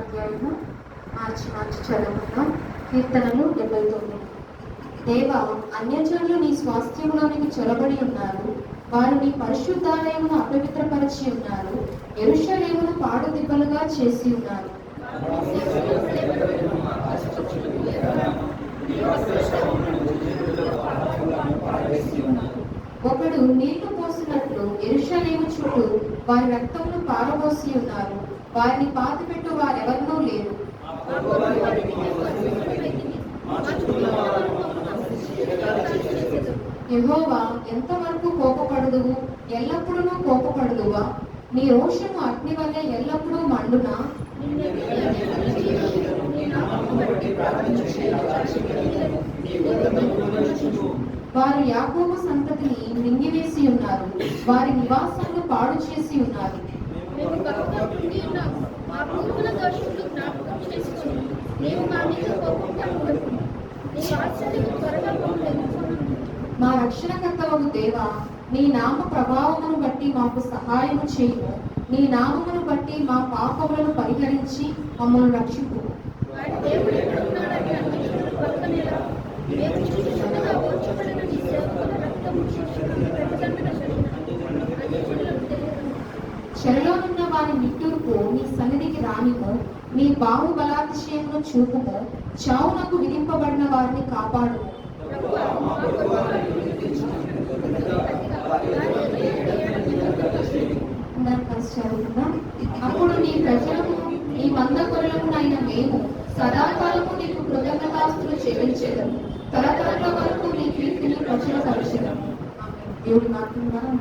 అధ్యాయము మార్చి చదువుకుందాం. కీర్తనలు 79. దేవా, అన్యజనులు నీ స్వాస్థ్యములోనికి చొరబడి ఉన్నారు. వారు నీ పరిశుద్ధాలయమును అపవిత్రపరిచి ఉన్నారు. యెరూషలేమును పాడు దిబ్బలుగా చేసి ఉన్నారు. ఒకడు నీళ్లు పోసినట్లు యెరూషలేము చుట్టూ వారి రక్తమును పారబోసి ఉన్నారు. వారిని పాతిపెట్టు వారెవరనూ లేరు. యెహోవా, ఎంతవరకు కోపపడుదువు? ఎల్లప్పుడూ కోపపడుదువా? నీ రోషము అగ్ని వలె ఎల్లప్పుడూ మండునా? వారు యాకోబు సంతతిని మింగివేసి ఉన్నారు. వారి నివాసములు పాడు చేసి ఉన్నారు. మా రక్షణకర్తవగు దేవా, నీ నామ ప్రభావమును బట్టి మాకు సహాయము చేయుము. నీ నామమును బట్టి మా పాపములను పరిహరించి మమ్మల్ని రక్షింపు. చెరలోనున్న వారి నిట్టూర్పు నీ సన్నిధికి రానిము. నీ బాహుబలాతిశయమును చూపుము. చావునకు విధింపబడిన వారిని కాపాడుము. అప్పుడు నీ ప్రజలను, నీ మంద గొర్రెలమునైన మేము సదాకాలము నీకు కృతజ్ఞతాస్తులు చెల్లించేదము. తరతరాల వరకు నీ కీర్తిని ప్రచురపరిచెదము. దేవుడి మాత్రం ద్వారా